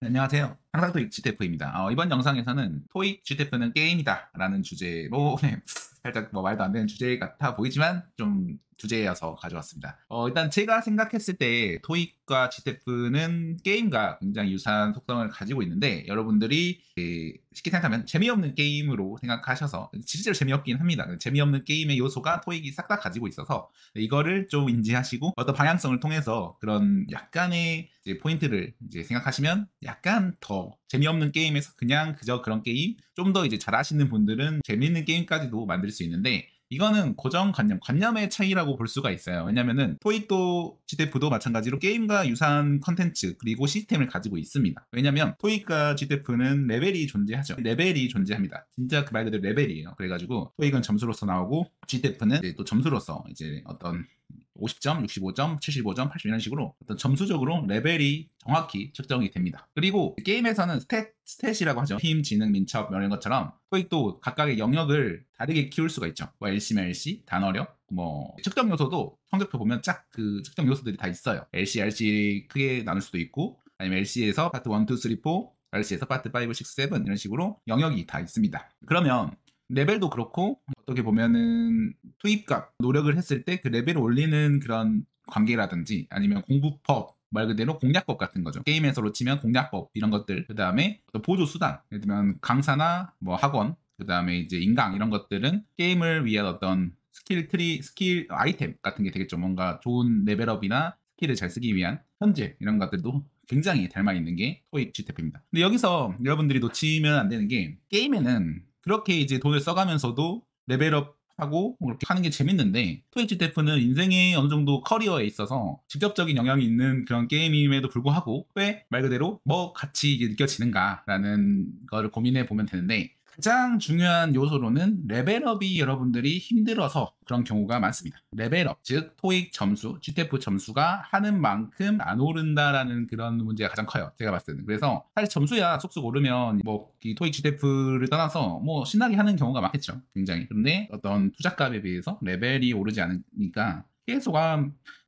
네, 안녕하세요. 항상 토익 GTF입니다. 이번 영상에서는 토익 GTF는 게임이다 라는 주제로 네, 살짝 뭐 말도 안 되는 주제 같아 보이지만 좀 주제여서 가져왔습니다. 일단 제가 생각했을 때 토익과 GTF는 게임과 굉장히 유사한 속성을 가지고 있는데 여러분들이 쉽게 생각하면 재미없는 게임으로 생각하셔서 실제로 재미없긴 합니다. 재미없는 게임의 요소가 토익이 싹 다 가지고 있어서 이거를 좀 인지하시고 어떤 방향성을 통해서 그런 약간의 이제 포인트를 이제 생각하시면 약간 더 재미없는 게임에서 그냥 그저 그런 게임 좀 더 이제 잘하시는 분들은 재미있는 게임까지도 만들 수 있는데 이거는 고정관념, 관념의 차이라고 볼 수가 있어요. 왜냐면은 토익도 GTF도 마찬가지로 게임과 유사한 컨텐츠 그리고 시스템을 가지고 있습니다. 왜냐면 토익과 GTF는 레벨이 존재하죠. 레벨이 존재합니다. 진짜 그 말 그대로 레벨이에요. 그래가지고 토익은 점수로서 나오고 GTF는 이제 또 점수로서 이제 어떤 50점, 65점, 75점, 80 이런 식으로 어떤 점수적으로 레벨이 정확히 측정이 됩니다. 그리고 게임에서는 스탯이라고 하죠. 힘, 지능, 민첩 이런 것처럼 토익도 각각의 영역을 다르게 키울 수가 있죠. 뭐 LC면 LC, 단어력, 뭐 측정 요소도 성적표 보면 쫙 그 측정 요소들이 다 있어요. LC, RC 크게 나눌 수도 있고 아니면 LC에서 파트 1, 2, 3, 4, RC에서 파트 5, 6, 7 이런 식으로 영역이 다 있습니다. 그러면 레벨도 그렇고 어떻게 보면은 투입값 노력을 했을 때 그 레벨을 올리는 그런 관계라든지 아니면 공부법 말 그대로 공략법 같은 거죠. 게임에서로 치면 공략법 이런 것들 그 다음에 보조 수단 예를 들면 강사나 뭐 학원 그 다음에 이제 인강 이런 것들은 게임을 위한 어떤 스킬 트리 스킬 아이템 같은 게 되겠죠. 뭔가 좋은 레벨업이나 스킬을 잘 쓰기 위한 현질 이런 것들도 굉장히 닮아 있는 게 토익 GTF입니다. 근데 여기서 여러분들이 놓치면 안 되는 게 게임에는 그렇게 이제 돈을 써가면서도 레벨업하고 그렇게 하는 게 재밌는데 토익 GTF는 인생의 어느 정도 커리어에 있어서 직접적인 영향이 있는 그런 게임임에도 불구하고 왜 말 그대로 뭐 같이 느껴지는가라는 거를 고민해 보면 되는데 가장 중요한 요소로는 레벨업이 여러분들이 힘들어서 그런 경우가 많습니다. 레벨업, 즉 토익 점수, GTF 점수가 하는 만큼 안 오른다라는 그런 문제가 가장 커요. 제가 봤을 때는. 그래서 사실 점수야 쏙쏙 오르면 뭐 이 토익 GTF를 떠나서 뭐 신나게 하는 경우가 많겠죠. 굉장히. 그런데 어떤 투자값에 비해서 레벨이 오르지 않으니까 계속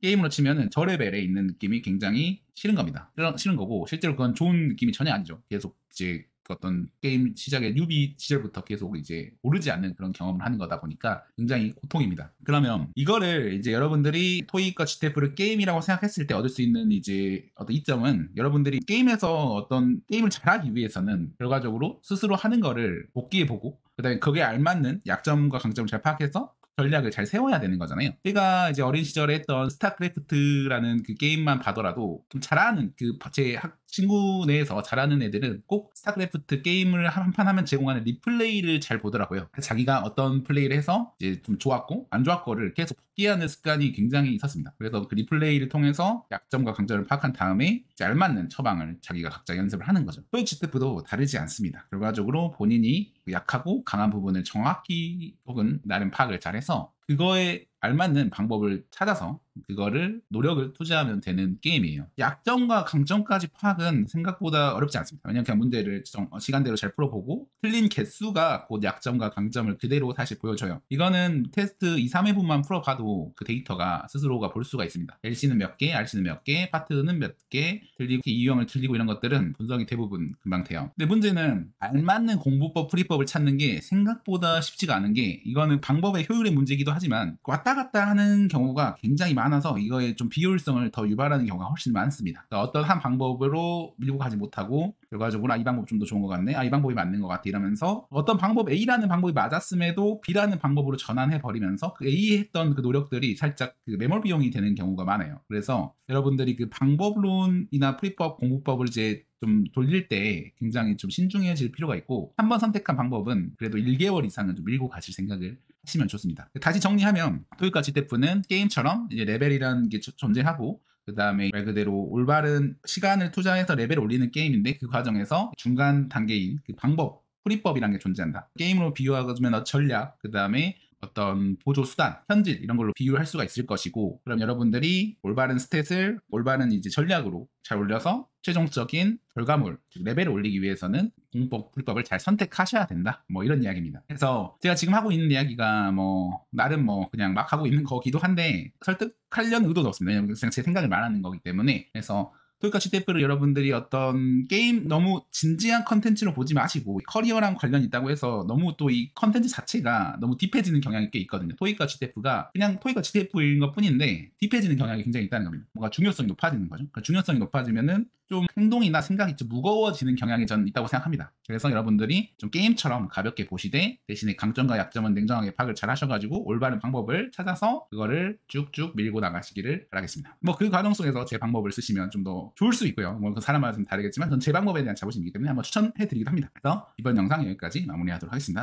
게임으로 치면은 저 레벨에 있는 느낌이 굉장히 싫은 겁니다. 싫은 거고 실제로 그건 좋은 느낌이 전혀 아니죠. 계속 이제 그 어떤 게임 시작의 뉴비 시절부터 계속 이제 오르지 않는 그런 경험을 하는 거다 보니까 굉장히 고통입니다. 그러면 이거를 이제 여러분들이 토익과 GTF를 게임이라고 생각했을 때 얻을 수 있는 이제 어떤 이점은 여러분들이 게임에서 어떤 게임을 잘하기 위해서는 결과적으로 스스로 하는 거를 복기해보고 그다음에 거기에 알맞는 약점과 강점을 잘 파악해서 전략을 잘 세워야 되는 거잖아요. 제가 이제 어린 시절에 했던 스타크래프트라는 그 게임만 봐더라도 좀 잘하는 그 제 친구 내에서 잘하는 애들은 꼭 스타크래프트 게임을 한 판 하면 제공하는 리플레이를 잘 보더라고요. 자기가 어떤 플레이를 해서 이제 좀 좋았고 안 좋았고를 계속 복기하는 습관이 굉장히 있었습니다. 그래서 그 리플레이를 통해서 약점과 강점을 파악한 다음에 이제 알맞는 처방을 자기가 각자 연습을 하는 거죠. 토익 GTF도 다르지 않습니다. 결과적으로 본인이 약하고 강한 부분을 정확히 혹은 나름 파악을 잘해서 그거에 알맞는 방법을 찾아서 그거를 노력을 투자하면 되는 게임이에요. 약점과 강점까지 파악은 생각보다 어렵지 않습니다. 왜냐면 그냥 문제를 시간대로 잘 풀어보고 틀린 개수가 곧 약점과 강점을 그대로 다시 보여줘요. 이거는 테스트 2, 3회분만 풀어봐도 그 데이터가 스스로가 볼 수가 있습니다. LC는 몇 개, RC는 몇 개, 파트는 몇 개, 틀리고 이유형을 틀리고 이런 것들은 분석이 대부분 금방 돼요. 근데 문제는 알맞는 공부법, 풀이법을 찾는 게 생각보다 쉽지가 않은 게 이거는 방법의 효율의 문제이기도 하지만 왔다 갔다 하는 경우가 굉장히 많아서 이거에 좀 비효율성을 더 유발하는 경우가 훨씬 많습니다. 그러니까 어떤 한 방법으로 밀고 가지 못하고 결과적으로 이 방법 좀 더 좋은 것 같네, 이 방법이 맞는 것 같아 이러면서 어떤 방법 A라는 방법이 맞았음에도 B라는 방법으로 전환해 버리면서 그 A 했던 그 노력들이 살짝 그 매몰 비용이 되는 경우가 많아요. 그래서 여러분들이 그 방법론이나 풀이법, 공부법을 이제 좀 돌릴 때 굉장히 좀 신중해질 필요가 있고 한 번 선택한 방법은 그래도 1개월 이상은 좀 밀고 가실 생각을 하시면 좋습니다. 다시 정리하면 토익과 GTF는 게임처럼 이제 레벨이라는 게 존재하고 그 다음에 말 그대로 올바른 시간을 투자해서 레벨을 올리는 게임인데 그 과정에서 중간 단계인 그 방법, 풀이법이라는 게 존재한다. 게임으로 비유하자면 전략, 그 다음에 어떤 보조 수단, 현질 이런 걸로 비유할 수가 있을 것이고 그럼 여러분들이 올바른 스탯을 올바른 이제 전략으로 잘 올려서 최종적인 결과물, 즉 레벨을 올리기 위해서는 공법, 풀법을 잘 선택하셔야 된다. 뭐 이런 이야기입니다. 그래서 제가 지금 하고 있는 이야기가 뭐 나름 뭐 그냥 막 하고 있는 거기도 한데 설득하려는 의도도 없습니다. 왜냐면 그냥 제 생각을 말하는 거기 때문에 그래서 토익과 GTF를 여러분들이 어떤 게임 너무 진지한 컨텐츠로 보지 마시고 커리어랑 관련이 있다고 해서 너무 또 이 컨텐츠 자체가 너무 딥해지는 경향이 꽤 있거든요. 토익과 GTF가 그냥 토익과 GTF인 것 뿐인데 딥해지는 경향이 굉장히 있다는 겁니다. 뭔가 중요성이 높아지는 거죠. 그러니까 중요성이 높아지면은 좀 행동이나 생각이 좀 무거워지는 경향이 저는 있다고 생각합니다. 그래서 여러분들이 좀 게임처럼 가볍게 보시되 대신에 강점과 약점은 냉정하게 파악을 잘 하셔가지고 올바른 방법을 찾아서 그거를 쭉쭉 밀고 나가시기를 바라겠습니다. 뭐 그 과정 속에서 제 방법을 쓰시면 좀 더 좋을 수 있고요. 뭐 그 사람마다 좀 다르겠지만 전 제 방법에 대한 자부심이기 때문에 한번 추천해드리기도 합니다. 그래서 이번 영상 여기까지 마무리하도록 하겠습니다.